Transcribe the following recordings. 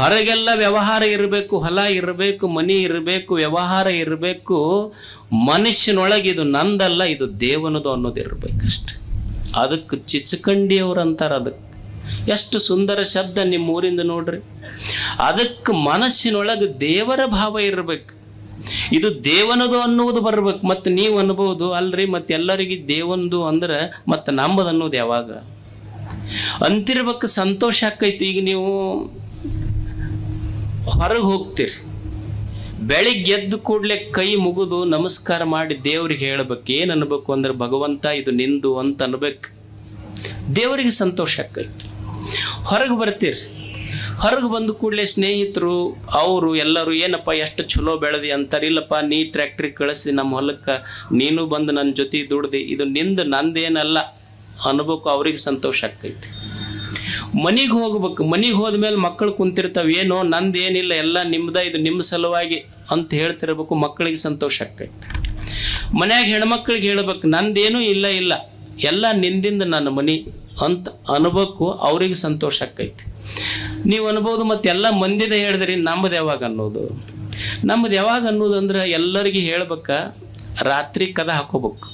ಹೊರಗೆಲ್ಲ ವ್ಯವಹಾರ ಇರಬೇಕು, ಹೊಲ ಇರಬೇಕು, ಮನಿ ಇರಬೇಕು, ವ್ಯವಹಾರ ಇರಬೇಕು. ಮನುಷ್ಯನೊಳಗೆ ಇದು ನಂದಲ್ಲ, ಇದು ದೇವನದು ಅನ್ನೋದು ಇರಬೇಕಷ್ಟೆ. ಅದಕ್ಕೆ ಚಿಚ್ಚಕಂಡಿಯವ್ರು ಅಂತಾರೆ. ಅದಕ್ಕೆ ಎಷ್ಟು ಸುಂದರ ಶಬ್ದ ನಿಮ್ಮ ಊರಿಂದ ನೋಡ್ರಿ. ಅದಕ್ಕೆ ಮನಸ್ಸಿನೊಳಗೆ ದೇವರ ಭಾವ ಇರಬೇಕು, ಇದು ದೇವನದು ಅನ್ನುವುದು ಬರ್ಬೇಕು. ಮತ್ತು ನೀವು ಅನ್ಬೋದು, ಅಲ್ರಿ ಮತ್ತೆ ಎಲ್ಲರಿಗೆ ದೇವನದು ಅಂದ್ರೆ ಮತ್ತೆ ನಂಬದು ಅನ್ನೋದು ಯಾವಾಗ ಅಂತಿರ್ಬೇಕು. ಸಂತೋಷ ಆಕೈತಿ. ಈಗ ನೀವು ಹೊರಗೆ ಹೋಗ್ತೀರಿ, ಬೆಳಿಗ್ಗೆ ಎದ್ದು ಕೂಡಲೇ ಕೈ ಮುಗಿದು ನಮಸ್ಕಾರ ಮಾಡಿ ದೇವ್ರಿಗೆ ಹೇಳ್ಬೇಕು. ಏನು ಅನ್ಬೇಕು ಅಂದ್ರೆ, ಭಗವಂತ ಇದು ನಿಂದು ಅಂತ ಅನ್ಬೇಕು. ದೇವರಿಗೆ ಸಂತೋಷ ಆಕೈತಿ. ಹೊರಗೆ ಬರ್ತೀರಿ, ಹೊರಗೆ ಬಂದು ಕೂಡಲೇ ಸ್ನೇಹಿತರು ಅವರು ಎಲ್ಲರೂ ಏನಪ್ಪ ಎಷ್ಟು ಚಲೋ ಬೆಳೆದಿ ಅಂತಾರೆ. ಇಲ್ಲಪ್ಪ, ನೀ ಟ್ರ್ಯಾಕ್ಟ್ರಿಗೆ ಕಳಿಸಿ ನಮ್ಮ ಹೊಲಕ್ಕೆ ನೀನು ಬಂದು ನನ್ನ ಜೊತೆ ದುಡ್ದು, ಇದು ನಿಂದು ನಂದೇನಲ್ಲ ಅನ್ಬೇಕು. ಅವ್ರಿಗೆ ಸಂತೋಷ ಆಕೈತಿ. ಮನೆಗೆ ಹೋಗ್ಬೇಕು. ಮನೆಗೆ ಹೋದ್ಮೇಲೆ ಮಕ್ಕಳು ಕುಂತಿರ್ತಾವೆ, ಏನೋ ನಂದೇನಿಲ್ಲ, ಎಲ್ಲ ನಿಮ್ದ, ಇದು ನಿಮ್ಮ ಸಲುವಾಗಿ ಅಂತ ಹೇಳ್ತಿರ್ಬೇಕು. ಮಕ್ಕಳಿಗೆ ಸಂತೋಷ ಆಕೈತಿ. ಮನ್ಯಾಗ ಹೆಣ್ಮಕ್ಳಿಗೆ ಹೇಳ್ಬೇಕು, ನಂದೇನೂ ಇಲ್ಲ, ಎಲ್ಲ ನಿಂದಿಂದ ನನ್ನ ಮನೆ ಅಂತ ಅನ್ಬೇಕು. ಅವ್ರಿಗೆ ಸಂತೋಷ ಆಕೈತಿ. ನೀವು ಅನ್ಬೋದು, ಮತ್ತೆ ಎಲ್ಲ ಮಂದಿದ ಹೇಳಿದ್ರಿ, ನಮ್ಮದು ಯಾವಾಗ ಅನ್ನೋದು? ನಮ್ಮದು ಯಾವಾಗ ಅನ್ನೋದು ಅಂದ್ರೆ, ಎಲ್ಲರಿಗೆ ಹೇಳ್ಬೇಕ, ರಾತ್ರಿ ಕದ ಹಾಕೋಬೇಕು,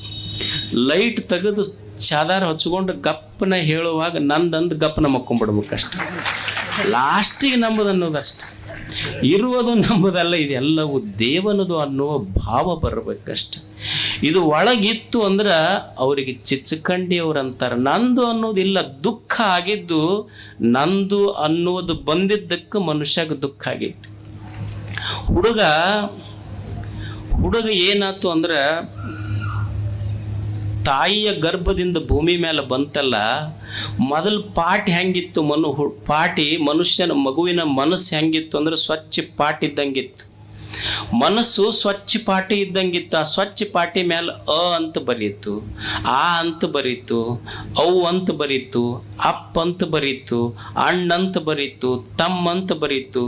ಲೈಟ್ ತೆಗೆದು ಚಾದಾರ ಹಚ್ಕೊಂಡು ಗಪ್ಪನ ಹೇಳುವಾಗ ನಂದಂದು ಗಪ್ಪನ ಮಕ್ಕೊಂಡ್ಬಿಡ್ಬೇಕಷ್ಟೆ. ಲಾಸ್ಟಿಗೆ ನಂಬುದು ಅನ್ನೋದಷ್ಟೆ. ಇರುವುದು ನಂಬುದಲ್ಲ, ಇದೆಲ್ಲವೂ ದೇವನದು ಅನ್ನುವ ಭಾವ ಬರಬೇಕಷ್ಟೆ. ಇದು ಒಳಗಿತ್ತು ಅಂದ್ರೆ ಅವರಿಗೆ ಚಿಚ್ಚಕಂಡಿಯವ್ರು ಅಂತಾರೆ. ನಂದು ಅನ್ನೋದಿಲ್ಲ, ದುಃಖ ಆಗಿದ್ದು ನಂದು ಅನ್ನೋದು ಬಂದಿದ್ದಕ್ಕೆ ಮನುಷ್ಯಗೆ ದುಃಖ ಆಗೈತಿ. ಹುಡುಗ ಏನಾಯ್ತು ಅಂದ್ರೆ, ತಾಯಿಯ ಗರ್ಭದಿಂದ ಭೂಮಿ ಮೇಲೆ ಬಂತಲ್ಲ, ಮೊದಲು ಪಾಟಿ ಹೆಂಗಿತ್ತು, ಮನುಷ್ಯನ ಮಗುವಿನ ಮನಸ್ಸು ಹೆಂಗಿತ್ತು ಅಂದ್ರೆ ಸ್ವಚ್ಛ ಪಾಟಿ ಇದ್ದಂಗಿತ್ತು. ಮನಸ್ಸು ಸ್ವಚ್ಛ ಪಾಟಿ ಇದ್ದಂಗಿತ್ತು. ಆ ಸ್ವಚ್ಛ ಪಾಟಿ ಮೇಲೆ ಅ ಅಂತ ಬರೀತು, ಆ ಅಂತ ಬರೀತು, ಅವು ಅಂತ ಬರೀತು, ಅಪ್ಪ ಅಂತ ಬರೀತು, ಅಣ್ಣಂತ ಬರೀತು, ತಮ್ಮ ಅಂತ ಬರೀತು,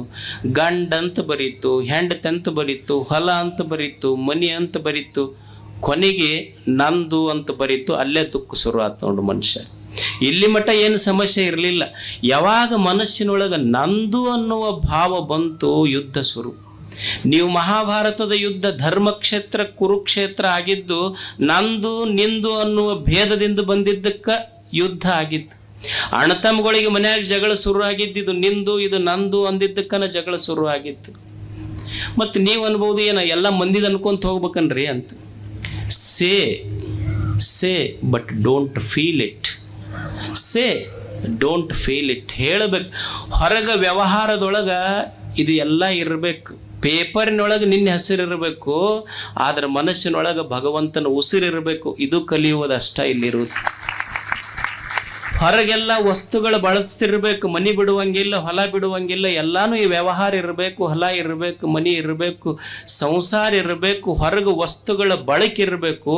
ಗಂಡಂತ ಬರೀತು, ಹೆಂಡತಂತ ಬರೀತು, ಹೊಲ ಅಂತ ಬರೀತು, ಮನಿ ಅಂತ ಬರೀತು, ಕೊನೆಗೆ ನಂದು ಅಂತ ಬರೀತು. ಅಲ್ಲೇ ದುಃಖ ಶುರು ಆಯ್ತು ನೋಡು ಮನುಷ್ಯ. ಇಲ್ಲಿ ಮಟ್ಟ ಏನು ಸಮಸ್ಯೆ ಇರಲಿಲ್ಲ. ಯಾವಾಗ ಮನಸ್ಸಿನೊಳಗೆ ನಂದು ಅನ್ನುವ ಭಾವ ಬಂತು, ಯುದ್ಧ ಶುರು. ನೀವು ಮಹಾಭಾರತದ ಯುದ್ಧ, ಧರ್ಮಕ್ಷೇತ್ರ ಕುರುಕ್ಷೇತ್ರ ಆಗಿದ್ದು ನಂದು ನಿಂದು ಅನ್ನುವ ಭೇದದಿಂದ ಬಂದಿದ್ದಕ್ಕೆ ಯುದ್ಧ ಆಗಿತ್ತು. ಅಣ್ಣತಮ್ಮಗಳಿಗೆ ಮನ್ಯಾಗ ಜಗಳ ಶುರು ಆಗಿದ್ದು, ಇದು ನಿಂದು ಇದು ನಂದು ಅಂದಿದ್ದಕ್ಕನ ಜಗಳ ಶುರು ಆಗಿತ್ತು. ಮತ್ತು ನೀವು ಅನ್ಬೋದು, ಏನ ಎಲ್ಲ ಮಂದಿದ ಅನ್ಕೊಂತ ಹೋಗ್ಬೇಕನ್ರಿ ಅಂತ. Say but don't feel it. Don't feel it ಹೇಳಬೇಕು. ಹೊರಗ ವ್ಯವಹಾರದೊಳಗ ಇದು ಎಲ್ಲ ಇರಬೇಕು. ಪೇಪರಿನೊಳಗೆ ನಿನ್ನ ಹೆಸರಿರಬೇಕು, ಆದ್ರೆ ಮನಸ್ಸಿನೊಳಗೆ ಭಗವಂತನ ಉಸಿರಿರಬೇಕು. ಇದು ಕಲಿಯುವುದಷ್ಟ ಇಲ್ಲಿರುವುದು. ಹೊರಗೆಲ್ಲ ವಸ್ತುಗಳು ಬಳಸ್ತಿರ್ಬೇಕು, ಮನಿ ಬಿಡುವಂಗಿಲ್ಲ, ಹೊಲ ಬಿಡುವಂಗಿಲ್ಲ. ಎಲ್ಲಾನು ಈ ವ್ಯವಹಾರ ಇರಬೇಕು, ಹೊಲ ಇರಬೇಕು, ಮನಿ ಇರಬೇಕು, ಸಂಸಾರ ಇರಬೇಕು. ಹೊರಗೆ ವಸ್ತುಗಳ ಬಳಕಿರಬೇಕು,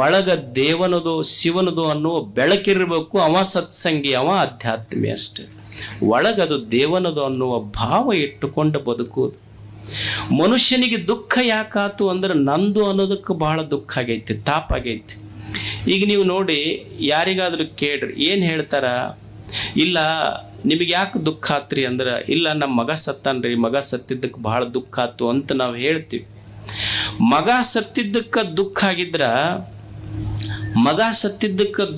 ಒಳಗ ದೇವನದು ಶಿವನದು ಅನ್ನುವ ಬೆಳಕಿರಬೇಕು. ಅವ ಸತ್ಸಂಗಿ, ಅವ ಅಧ್ಯಾತ್ಮಿ ಅಷ್ಟೆ. ಒಳಗದು ದೇವನದು ಅನ್ನುವ ಭಾವ ಇಟ್ಟುಕೊಂಡು ಬದುಕುವುದು. ಮನುಷ್ಯನಿಗೆ ದುಃಖ ಯಾಕಾತು ಅಂದ್ರೆ, ನಂದು ಅನ್ನೋದಕ್ಕೆ ಬಹಳ ದುಃಖ ಆಗೈತಿ, ತಾಪ ಆಗೈತಿ. ಈಗ ನೀವು ನೋಡಿ, ಯಾರಿಗಾದ್ರೂ ಕೇಳ್ರಿ, ಏನು ಹೇಳ್ತಾರ? ಇಲ್ಲ ನಿಮಗೆ ಯಾಕೆ ದುಃಖ ಆತ್ರಿ ಅಂದ್ರೆ, ಇಲ್ಲ ನಮ್ಮ ಮಗ ಸತ್ತಾನ್ರಿ, ಮಗ ಸತ್ತಿದ್ದಕ್ಕೆ ಬಹಳ ದುಃಖ ಆತು ಅಂತ ನಾವು ಹೇಳ್ತೀವಿ. ಮಗ ಸತ್ತಿದ್ದಕ್ಕೆ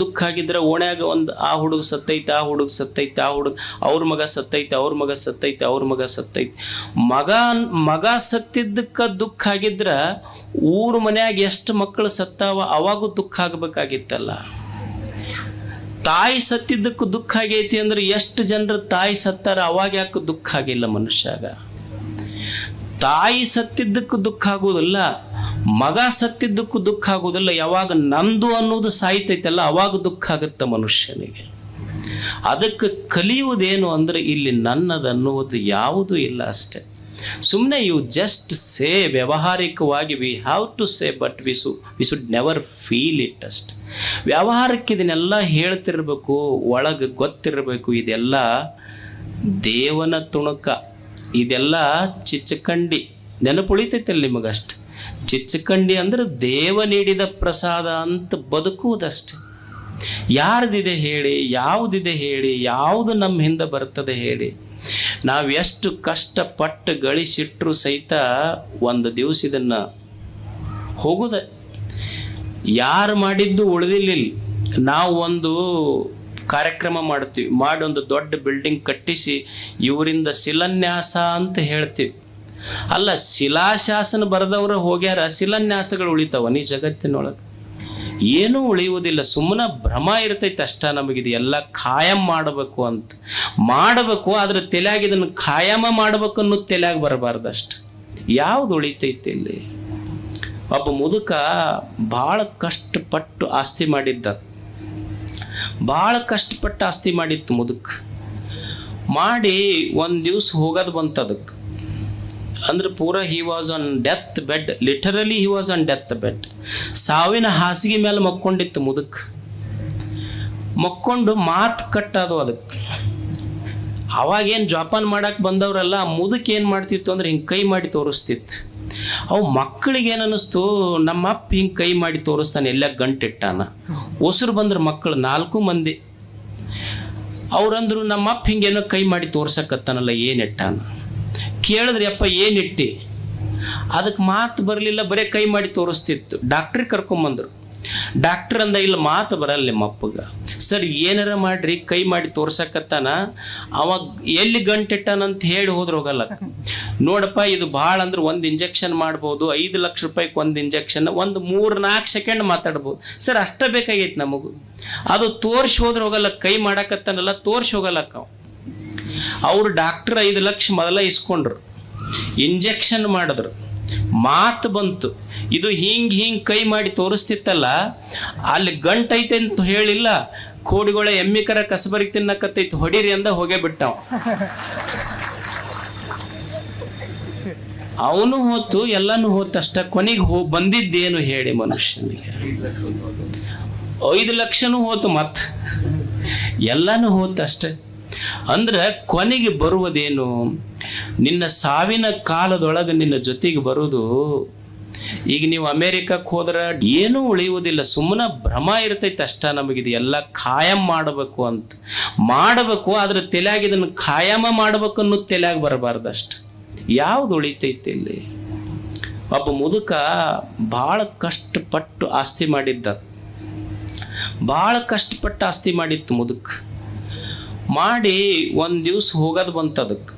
ದುಃಖ ಆಗಿದ್ರ, ಓಣ್ಯಾಗ ಒಂದು ಆ ಹುಡುಗ ಸತ್ತೈತೆ, ಆ ಹುಡುಗ ಸತ್ತೈತೆ, ಅವ್ರ ಮಗ ಸತ್ತೈತೆ, ಅವ್ರ ಮಗ ಸತ್ತೈತೆ. ಮಗ ಸತ್ತಿದ್ದಕ್ಕೆ ದುಃಖ ಆಗಿದ್ರ ಊರ ಮನ್ಯಾಗ ಎಷ್ಟು ಮಕ್ಕಳು ಸತ್ತಾವ ಅವಾಗೂ ದುಃಖ ಆಗ್ಬೇಕಾಗಿತ್ತಲ್ಲ. ತಾಯಿ ಸತ್ತಿದ್ದಕ್ಕೂ ದುಃಖ ಆಗೈತಿ ಅಂದ್ರೆ ಎಷ್ಟು ಜನರು ತಾಯಿ ಸತ್ತಾರ, ಅವಾಗ ಯಾಕೆ ದುಃಖ ಆಗಿಲ್ಲ ಮನುಷ್ಯಾಗ? ತಾಯಿ ಸತ್ತಿದ್ದಕ್ಕೂ ದುಃಖ ಆಗೋದಿಲ್ಲ, ಮಗ ಸತ್ತಿದ್ದಕ್ಕೂ ದುಃಖ ಆಗೋದಿಲ್ಲ. ಯಾವಾಗ ನಂದು ಅನ್ನೋದು ಸಾಯ್ತೈತಲ್ಲ ಅವಾಗ ದುಃಖ ಆಗುತ್ತೆ ಮನುಷ್ಯನಿಗೆ. ಅದಕ್ಕೆ ಕಲಿಯುವುದೇನು ಅಂದ್ರೆ, ಇಲ್ಲಿ ನನ್ನದನ್ನುವುದು ಯಾವುದೂ ಇಲ್ಲ ಅಷ್ಟೆ. ಸುಮ್ಮನೆ ಯು ಜಸ್ಟ್ ಸೇ, ವ್ಯಾವಹಾರಿಕವಾಗಿ we have to say, but we should never feel it ಅಷ್ಟೆ. ವ್ಯಾವಹಾರಕ್ಕೆ ಇದನ್ನೆಲ್ಲ ಹೇಳ್ತಿರ್ಬೇಕು, ಒಳಗೆ ಗೊತ್ತಿರಬೇಕು. ಇದೆಲ್ಲ ದೇವನ ತುಣುಕ, ಇದೆಲ್ಲ ಚಿಚ್ಚಕಂಡಿ. ನೆನಪುಳಿತೈತಲ್ಲ ನಿಮಗಷ್ಟೆ. ಚಿಚ್ಚಕಂಡಿ ಅಂದ್ರೆ ದೇವ ನೀಡಿದ ಪ್ರಸಾದ ಅಂತ ಬದುಕುವುದಷ್ಟೆ. ಯಾರ್ದಿದೆ ಹೇಳಿ, ಯಾವುದಿದೆ ಹೇಳಿ, ಯಾವುದು ನಮ್ಮ ಹಿಂದೆ ಬರ್ತದೆ ಹೇಳಿ? ನಾವು ಎಷ್ಟು ಕಷ್ಟಪಟ್ಟು ಗಳಿಸಿಟ್ರು ಸಹಿತ ಒಂದು ದಿವಸ ಇದನ್ನು ಹೋಗುದ. ಯಾರು ಮಾಡಿದ್ದು ಉಳಿದಿಲ್ಲ. ನಾವು ಒಂದು ಕಾರ್ಯಕ್ರಮ ಮಾಡ್ತೀವಿ, ಮಾಡಿ ಒಂದು ದೊಡ್ಡ ಬಿಲ್ಡಿಂಗ್ ಕಟ್ಟಿಸಿ ಇವರಿಂದ ಶಿಲಾನ್ಯಾಸ ಅಂತ ಹೇಳ್ತೀವಿ. ಅಲ್ಲ, ಶಿಲಾಶಾಸನ ಬರೆದವರು ಹೋಗ್ಯಾರ, ಶಿಲಾನ್ಯಾಸಗಳು ಉಳಿತಾವ ನೀ ಜಗತ್ತಿನೊಳಗೆ? ಏನೂ ಉಳಿಯುವುದಿಲ್ಲ. ಸುಮ್ಮನೆ ಭ್ರಮ ಇರ್ತೈತೆ ಅಷ್ಟ. ನಮಗಿದು ಎಲ್ಲ ಖಾಯಂ ಮಾಡಬೇಕು ಅಂತ ಮಾಡಬೇಕು, ಆದ್ರೆ ತಲೆಯಾಗಿ ಇದನ್ನು ಖಾಯಮ ಮಾಡ್ಬೇಕು ಅನ್ನೋದು ತಲೆಯಾಗಿ ಬರಬಾರ್ದಷ್ಟು. ಯಾವ್ದು ಉಳಿತೈತಿ ಇಲ್ಲಿ? ಒಬ್ಬ ಮುದುಕ ಭಾಳ ಕಷ್ಟಪಟ್ಟು ಆಸ್ತಿ ಮಾಡಿದ್ದ, ಭಾಳ ಕಷ್ಟಪಟ್ಟು ಆಸ್ತಿ ಮಾಡಿತ್ತು ಮುದುಕ. ಮಾಡಿ ಒಂದು ದಿವಸ ಹೋಗೋದು ಬಂತು ಅದಕ್ಕೆ. ಅಂದ್ರೆ ಪೂರ he was on death bed, literally he was on death bed. ಸಾವಿನ ಹಾಸಿಗೆ ಮೇಲೆ ಮಕ್ಕೊಂಡಿತ್ತು ಮುದುಕ್. ಮಕ್ಕೊಂಡು ಮಾತು ಕಟ್ಟದು ಅದಕ್ಕೆ. ಅವಾಗೇನು ಜೋಪಾನ ಮಾಡಕ್ಕೆ ಬಂದವರೆಲ್ಲ ಆ ಮುದುಕ್ ಏನು ಮಾಡ್ತಿತ್ತು ಅಂದ್ರೆ ಹಿಂಗೆ ಕೈ ಮಾಡಿ ತೋರಿಸ್ತಿತ್ತು. ಅವು ಮಕ್ಕಳಿಗೆ ಏನು ಅನ್ನಿಸ್ತು, ನಮ್ಮ ಅಪ್ಪ ಹಿಂಗೆ ಕೈ ಮಾಡಿ ತೋರಿಸ್ತಾನೆ, ಎಲ್ಲ ಗಂಟಿಟ್ಟಾನ. ಉಸಿರು ಬಂದ್ರೆ ಮಕ್ಕಳು 4 ಮಂದಿ. ಅವ್ರಂದ್ರು ನಮ್ಮ ಅಪ್ಪ ಹಿಂಗೇನೋ ಕೈ ಮಾಡಿ ತೋರ್ಸಕತ್ತಾನಲ್ಲ, ಏನಿಟ್ಟಾನ? ಕೇಳಿದ್ರಿ ಅಪ್ಪ ಏನಿಟ್ಟಿ? ಅದಕ್ಕೆ ಮಾತು ಬರಲಿಲ್ಲ, ಬರೀ ಕೈ ಮಾಡಿ ತೋರಿಸ್ತಿತ್ತು. ಡಾಕ್ಟ್ರಿಗೆ ಕರ್ಕೊಂಬಂದ್ರು. ಡಾಕ್ಟ್ರ್ ಅಂದ, ಇಲ್ಲ ಮಾತು ಬರಲ್ಲ ನಿಮ್ಮ ಅಪ್ಪಗ. ಸರ್ ಏನಾರ ಮಾಡ್ರಿ, ಕೈ ಮಾಡಿ ತೋರ್ಸಕತ್ತಾನ, ಅವಾಗ ಎಲ್ಲಿ ಗಂಟಿಟ್ಟಾನಂತ ಹೇಳಿ ಹೋದ್ರೆ ಹೋಗಲ್ಲ. ನೋಡಪ್ಪ ಇದು ಭಾಳ ಅಂದ್ರೆ 1 ಇಂಜೆಕ್ಷನ್ ಮಾಡ್ಬೋದು, 5 ಲಕ್ಷ ರೂಪಾಯಿಗೆ 1 ಇಂಜೆಕ್ಷನ್, ಒಂದು 3-4 ಸೆಕೆಂಡ್ ಮಾತಾಡ್ಬೋದು. ಸರ್ ಅಷ್ಟ ಬೇಕಾಗೈತೆ ನಮಗೂ. ಅದು ತೋರ್ಸಿ ಹೋದ್ರೆ ಹೋಗಲ್ಲ, ಕೈ ಮಾಡಕತ್ತಾನಲ್ಲ ತೋರ್ಸಿ ಹೋಗಲ್ಲಕ್ಕ. ಅವರು ಡಾಕ್ಟ್ರ್ 5 ಲಕ್ಷ ಮೊದಲ ಇಸ್ಕೊಂಡ್ರು, ಇಂಜೆಕ್ಷನ್ ಮಾಡಿದ್ರು, ಮಾತು ಬಂತು. ಇದು ಹಿಂಗೆ ಕೈ ಮಾಡಿ ತೋರಿಸ್ತಿತ್ತಲ್ಲ, ಅಲ್ಲಿ ಗಂಟೈತೆ ಅಂತ ಹೇಳಿಲ್ಲ, ಕೋಡಿಗಳ ಎಮ್ಮಿಕರ ಕಸಬರಿಗೆ ತಿನ್ನಕತ್ತೈತಿ, ಹೊಡೀರಿ ಅಂದ ಹೋಗೇ ಬಿಟ್ಟವ. ಅವನು ಹೋತು, ಎಲ್ಲಾನು ಹೋತಷ್ಟ. ಕೊನೆಗೆ ಬಂದಿದ್ದೇನು ಹೇಳಿ ಮನುಷ್ಯನಿಗೆ? 5 ಲಕ್ಷನೂ ಹೋತು, ಮತ್ ಎಲ್ಲಾನು ಹೋತಷ್ಟೆ. ಅಂದ್ರೆ ಕೊನೆಗೆ ಬರುವುದೇನು? ನಿನ್ನ ಸಾವಿನ ಕಾಲದೊಳಗೆ ನಿನ್ನ ಜೊತೆಗೆ ಬರುವುದು. ಈಗ ನೀವು ಅಮೇರಿಕಕ್ಕೆ ಹೋದ್ರೆ ಏನೂ ಉಳಿಯುವುದಿಲ್ಲ, ಸುಮ್ಮನೆ ಭ್ರಮ ಇರ್ತೈತೆ ಅಷ್ಟ. ನಮಗಿದು ಎಲ್ಲ ಖಾಯಂ ಮಾಡಬೇಕು ಅಂತ ಮಾಡಬೇಕು, ಆದ್ರೆ ತಲೆಯಾಗಿ ಇದನ್ನು ಖಾಯಮ ಮಾಡ್ಬೇಕು ಅನ್ನೋದು ತಲೆಯಾಗಿ ಬರಬಾರ್ದಷ್ಟು. ಯಾವ್ದು ಉಳಿತೈತಿ ಇಲ್ಲಿ? ಒಬ್ಬ ಮುದುಕ ಭಾಳ ಕಷ್ಟಪಟ್ಟು ಆಸ್ತಿ ಮಾಡಿದ್ದ, ಭಾಳ ಕಷ್ಟಪಟ್ಟು ಆಸ್ತಿ ಮಾಡಿತ್ತು ಮುದುಕ. ಮಾಡಿ ಒಂದು ದಿವಸ ಹೋಗೋದು ಬಂತು ಅದಕ್ಕೆ.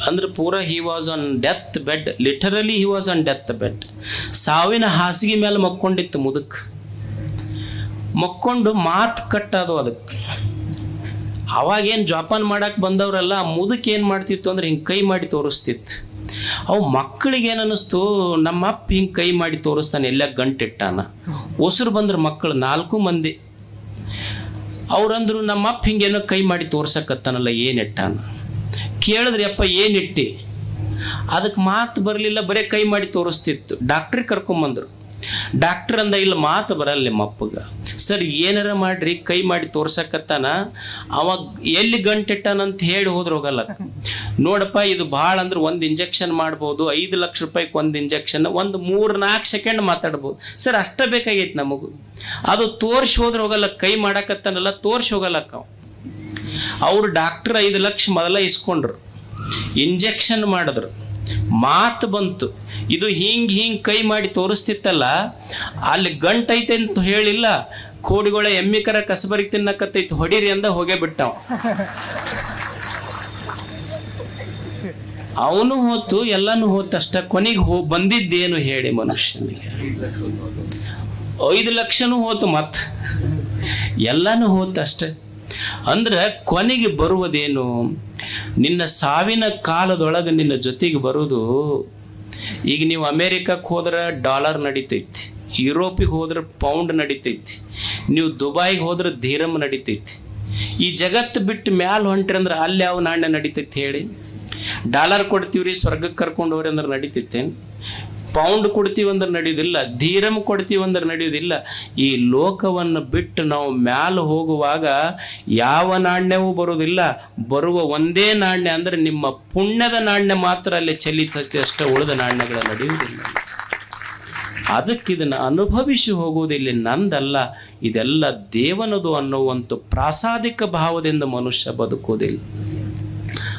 ಅಂದ್ರೆ ಪೂರ he was on death bed, literally he was on death bed. ಸಾವಿನ ಹಾಸಿಗೆ ಮೇಲೆ ಮಕ್ಕೊಂಡಿತ್ತು ಮುದುಕ್. ಮಕ್ಕೊಂಡು ಮಾತು ಕಟ್ಟದು ಅದಕ್ಕೆ. ಅವಾಗೇನು ಜೋಪಾನ ಮಾಡಕ್ಕೆ ಬಂದವರೆಲ್ಲ ಆ ಮುದುಕ್ ಏನು ಮಾಡ್ತಿತ್ತು ಅಂದ್ರೆ ಹಿಂಗೆ ಕೈ ಮಾಡಿ ತೋರಿಸ್ತಿತ್ತು. ಅವು ಮಕ್ಕಳಿಗೆ ಏನು ಅನ್ನಿಸ್ತು, ನಮ್ಮ ಅಪ್ಪ ಹಿಂಗೆ ಕೈ ಮಾಡಿ ತೋರಿಸ್ತಾನೆ, ಎಲ್ಲ ಗಂಟಿಟ್ಟಾನ. ಉಸಿರು ಬಂದ್ರೆ ಮಕ್ಕಳು 4 ಮಂದಿ. ಅವ್ರಂದ್ರು ನಮ್ಮ ಅಪ್ಪ ಹಿಂಗೇನೋ ಕೈ ಮಾಡಿ ತೋರ್ಸಕತ್ತಾನಲ್ಲ, ಏನಿಟ್ಟಾನ? ಕೇಳಿದ್ರಿ ಅಪ್ಪ ಏನಿಟ್ಟಿ? ಅದಕ್ಕೆ ಮಾತು ಬರಲಿಲ್ಲ, ಬರೀ ಕೈ ಮಾಡಿ ತೋರಿಸ್ತಿತ್ತು. ಡಾಕ್ಟ್ರಿಗೆ ಕರ್ಕೊಂಬಂದ್ರು. ಡಾಕ್ಟ್ರ್ ಅಂದ, ಇಲ್ಲ ಮಾತು ಬರಲ್ಲ ನಿಮ್ಮ ಅಪ್ಪಗ. ಸರ್ ಏನಾರ ಮಾಡ್ರಿ, ಕೈ ಮಾಡಿ ತೋರ್ಸಕತ್ತಾನ, ಅವಾಗ ಎಲ್ಲಿ ಗಂಟಿಟ್ಟಾನಂತ ಹೇಳಿ ಹೋದ್ರೆ ಹೋಗಲ್ಲ. ನೋಡಪ್ಪ ಇದು ಭಾಳ ಅಂದ್ರೆ 1 ಇಂಜೆಕ್ಷನ್ ಮಾಡ್ಬೋದು, 5 ಲಕ್ಷ ರೂಪಾಯಿಗೆ 1 ಇಂಜೆಕ್ಷನ್, ಒಂದು 3-4 ಸೆಕೆಂಡ್ ಮಾತಾಡ್ಬೋದು. ಸರ್ ಅಷ್ಟ ಬೇಕಾಗೈತೆ ನಮಗೂ. ಅದು ತೋರ್ಸಿ ಹೋದ್ರೆ ಹೋಗಲ್ಲ, ಕೈ ಮಾಡಕತ್ತಾನಲ್ಲ ತೋರ್ಸಿ ಹೋಗಲ್ಲಕ್ಕ. ಅವರು ಡಾಕ್ಟ್ರ್ 5 ಲಕ್ಷ ಮೊದಲ ಇಸ್ಕೊಂಡ್ರು, ಇಂಜೆಕ್ಷನ್ ಮಾಡಿದ್ರು, ಮಾತು ಬಂತು. ಇದು ಹಿಂಗೆ ಕೈ ಮಾಡಿ ತೋರಿಸ್ತಿತ್ತಲ್ಲ, ಅಲ್ಲಿ ಗಂಟೈತೆ ಅಂತ ಹೇಳಿಲ್ಲ, ಕೋಡಿಗಳ ಎಮ್ಮಿಕರ ಕಸಬರಿಗೆ ತಿನ್ನಕತ್ತೈತಿ, ಹೊಡೀರಿ ಅಂದ ಹೋಗೇ ಬಿಟ್ಟವ. ಅವನು ಹೋತು, ಎಲ್ಲಾನು ಹೋತಷ್ಟ. ಕೊನೆಗೆ ಬಂದಿದ್ದೇನು ಹೇಳಿ ಮನುಷ್ಯನಿಗೆ? 5 ಲಕ್ಷನೂ ಹೋತು, ಮತ್ ಎಲ್ಲಾನು ಹೋತಷ್ಟೆ. ಅಂದ್ರೆ ಕೊನೆಗೆ ಬರುವುದೇನು? ನಿನ್ನ ಸಾವಿನ ಕಾಲದೊಳಗೆ ನಿನ್ನ ಜೊತೆಗೆ ಬರುವುದು. ಈಗ ನೀವು ಅಮೇರಿಕಕ್ಕೆ ಹೋದ್ರೆ ಡಾಲರ್ ನಡಿತೈತಿ, ಯುರೋಪಿಗೆ ಹೋದ್ರೆ ಪೌಂಡ್ ನಡಿತೈತಿ, ನೀವು ದುಬೈಗೆ ಹೋದ್ರೆ ದಿರಮ್ ನಡಿತೈತಿ. ಈ ಜಗತ್ತು ಬಿಟ್ಟು ಮ್ಯಾಲ ಹೊಂಟ್ರಿ ಅಂದ್ರೆ ಅಲ್ಲಿ ಯಾವ ನಾಣ್ಯ ನಡಿತೈತಿ ಹೇಳಿ? ಡಾಲರ್ ಕೊಡ್ತೀವ್ರಿ, ಸ್ವರ್ಗಕ್ಕೆ ಕರ್ಕೊಂಡು ಹೋಗ್ರಿ ಅಂದ್ರೆ ನಡಿತೈತೇನು? ಪೌಂಡ್ ಕೊಡ್ತೀವಿ ಅಂದ್ರೆ ನಡೆಯುವುದಿಲ್ಲ, ಧೀರಮ್ ಕೊಡ್ತೀವಿ ಅಂದ್ರೆ ನಡೆಯುವುದಿಲ್ಲ. ಈ ಲೋಕವನ್ನು ಬಿಟ್ಟು ನಾವು ಮ್ಯಾಲ ಹೋಗುವಾಗ ಯಾವ ನಾಣ್ಯವೂ ಬರುವುದಿಲ್ಲ. ಬರುವ ಒಂದೇ ನಾಣ್ಯ ಅಂದ್ರೆ ನಿಮ್ಮ ಪುಣ್ಯದ ನಾಣ್ಯ ಮಾತ್ರ ಅಲ್ಲಿ ಚೆಲ್ಲಿತೈತೆ ಅಷ್ಟೇ, ಉಳಿದ ನಾಣ್ಯಗಳ ನಡೆಯುವುದಿಲ್ಲ. ಅದಕ್ಕೆ ಇದನ್ನು ಅನುಭವಿಸಿ ಹೋಗುವುದಿಲ್ಲ, ನಂದಲ್ಲ, ಇದೆಲ್ಲ ದೇವನದು ಅನ್ನುವಂಥ ಪ್ರಾಸಾದಿಕ ಭಾವದಿಂದ ಮನುಷ್ಯ ಬದುಕುವುದಿಲ್ಲ.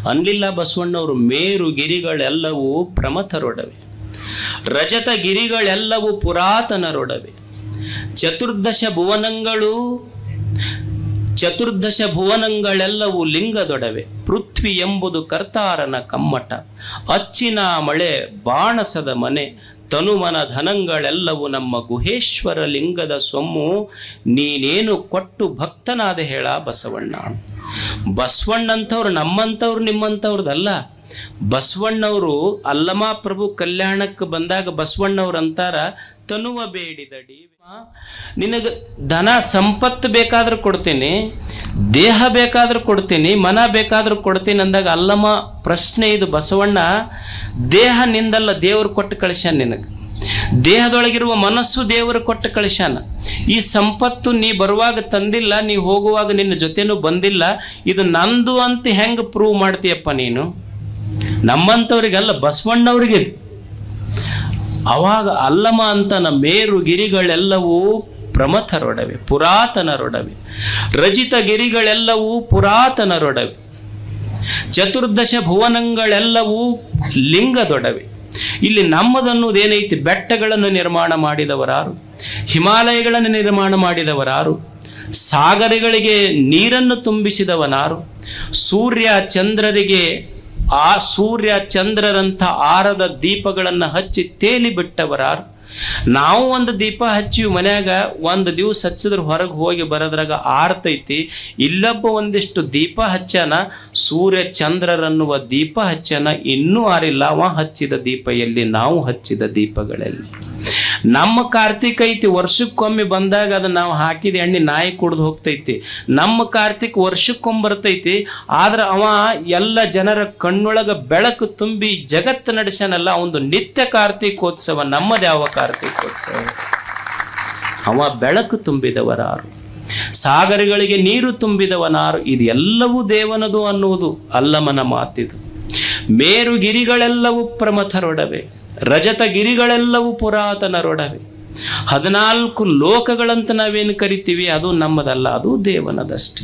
ಅನ್ಲಿಲ್ಲ ಬಸವಣ್ಣವರು. ಮೇರು ಗಿರಿಗಳೆಲ್ಲವೂ ಪ್ರಮಥರೊಡವೆ, ರಜತ ಗಿರಿಗಳೆಲ್ಲವೂ ಪುರಾತನರೊಡವೆ, ಚತುರ್ದಶ ಭುವನಗಳೆಲ್ಲವೂ ಲಿಂಗದೊಡವೆ, ಪೃಥ್ವಿ ಎಂಬುದು ಕರ್ತಾರನ ಕಮ್ಮಟ, ಅಚ್ಚಿನ ಮಳೆ ಬಾಣಸದ ಮನೆ, ತನುಮನ ಧನಗಳೆಲ್ಲವೂ ನಮ್ಮ ಗುಹೇಶ್ವರ ಲಿಂಗದ ಸೊಮ್ಮು, ನೀನೇನು ಕೊಟ್ಟು ಭಕ್ತನಾದ ಹೇಳ ಬಸವಣ್ಣ. ಬಸವಣ್ಣಂಥವ್ರು ನಮ್ಮಂಥವ್ರು ನಿಮ್ಮಂಥವ್ರದಲ್ಲ. ಬಸವಣ್ಣವರು ಅಲ್ಲಮ ಪ್ರಭು ಕಲ್ಯಾಣಕ್ಕೆ ಬಂದಾಗ ಬಸವಣ್ಣವ್ರು ಅಂತಾರ, ತನುವ ಬೇಡಿದಡಿ, ನಿನಗೆ ಧನ ಸಂಪತ್ತು ಬೇಕಾದ್ರೂ ಕೊಡ್ತೀನಿ, ದೇಹ ಬೇಕಾದ್ರೂ ಕೊಡ್ತೀನಿ, ಮನ ಬೇಕಾದ್ರೂ ಕೊಡ್ತೀನಿ ಅಂದಾಗ ಅಲ್ಲಮ ಪ್ರಶ್ನೆ ಇದು, ಬಸವಣ್ಣ ದೇಹ ನಿಂದಲ್ಲ, ದೇವರು ಕೊಟ್ಟು ಕಳಿಸ್ಯಾನ ನಿನಗೆ. ದೇಹದೊಳಗಿರುವ ಮನಸ್ಸು ದೇವರು ಕೊಟ್ಟು ಕಳಿಸ್ಯಾನ. ಈ ಸಂಪತ್ತು ನೀ ಬರುವಾಗ ತಂದಿಲ್ಲ, ನೀ ಹೋಗುವಾಗ ನಿನ್ನ ಜೊತೆನೂ ಬಂದಿಲ್ಲ, ಇದು ನಂದು ಅಂತ ಹೆಂಗೆ ಪ್ರೂವ್ ಮಾಡ್ತೀಯಪ್ಪ ನೀನು? ನಮ್ಮಂಥವ್ರಿಗಲ್ಲ, ಬಸವಣ್ಣವ್ರಿಗೆ. ಅವಾಗ ಅಲ್ಲಮ ಅಂತನ ಮೇರು ಗಿರಿಗಳೆಲ್ಲವೂ ಪ್ರಮಥರೊಡವೆ, ಪುರಾತನರೊಡವೆ, ರಜಿತ ಗಿರಿಗಳೆಲ್ಲವೂ ಪುರಾತನರೊಡವೆ, ಚತುರ್ದಶ ಭುವನಗಳೆಲ್ಲವೂ ಲಿಂಗದೊಡವೆ. ಇಲ್ಲಿ ನಮ್ಮದನ್ನುವುದೇನೈತಿ? ಬೆಟ್ಟಗಳನ್ನು ನಿರ್ಮಾಣ ಮಾಡಿದವರಾರು, ಹಿಮಾಲಯಗಳನ್ನು ನಿರ್ಮಾಣ ಮಾಡಿದವರಾರು, ಸಾಗರಗಳಿಗೆ ನೀರನ್ನು ತುಂಬಿಸಿದವನಾರು, ಸೂರ್ಯ ಚಂದ್ರರಂಥ ಆರದ ದೀಪಗಳನ್ನು ಹಚ್ಚಿ ತೇಲಿ ಬಿಟ್ಟವರಾರು. ನಾವು ಒಂದು ದೀಪ ಹಚ್ಚಿ ಮನ್ಯಾಗ ಒಂದು ದಿವಸ ಹಚ್ಚಿದ್ರೆ ಹೊರಗೆ ಹೋಗಿ ಬರೋದ್ರಾಗ ಆರ್ತೈತಿ. ಇಲ್ಲೊಬ್ಬ ಒಂದಿಷ್ಟು ದೀಪ ಹಚ್ಚಾನ, ಸೂರ್ಯ ಚಂದ್ರರನ್ನುವ ದೀಪ ಹಚ್ಚಾನ, ಇನ್ನೂ ಆರಿಲ್ಲ. ಅವ ಹಚ್ಚಿದ ದೀಪ ಎಲ್ಲಿ? ನಾವು ಹಚ್ಚಿದ ದೀಪಗಳಲ್ಲಿ. ನಮ್ಮ ಕಾರ್ತಿಕ ಐತಿ, ವರ್ಷಕ್ಕೊಮ್ಮೆ ಬಂದಾಗ ಅದನ್ನ ನಾವು ಹಾಕಿದ ಎಣ್ಣೆ ನಾಯಿ ಕುಡ್ದು ಹೋಗ್ತೈತಿ. ನಮ್ಮ ಕಾರ್ತಿಕ್ ವರ್ಷಕ್ಕೊಮ್ಮರ್ತೈತಿ, ಆದ್ರೆ ಅವ ಎಲ್ಲ ಜನರ ಕಣ್ಣೊಳಗ ಬೆಳಕು ತುಂಬಿ ಜಗತ್ತು ನಡೆಸ್ಯಾನಲ್ಲ, ಅವನು ನಿತ್ಯ ಕಾರ್ತಿಕೋತ್ಸವ. ನಮ್ಮದು ಯಾವ ಕಾರ್ತಿಕೋತ್ಸವ? ಅವ ಬೆಳಕು ತುಂಬಿದವರಾರು, ಸಾಗರಗಳಿಗೆ ನೀರು ತುಂಬಿದವನಾರು. ಇದೆಲ್ಲವೂ ದೇವನದು ಅನ್ನುವುದು ಅಲ್ಲಮನ ಮಾತಿದು. ಮೇರು ಗಿರಿಗಳೆಲ್ಲವೂ ಪ್ರಮಥರೊಡವೆ, ರಜತ ಗಿರಿಗಳೆಲ್ಲವೂ ಪುರಾತನರೊಡವೆ. 14 ಲೋಕಗಳಂತ ನಾವೇನು ಕರಿತೀವಿ ಅದು ನಮ್ಮದಲ್ಲ, ಅದು ದೇವನದಷ್ಟೇ.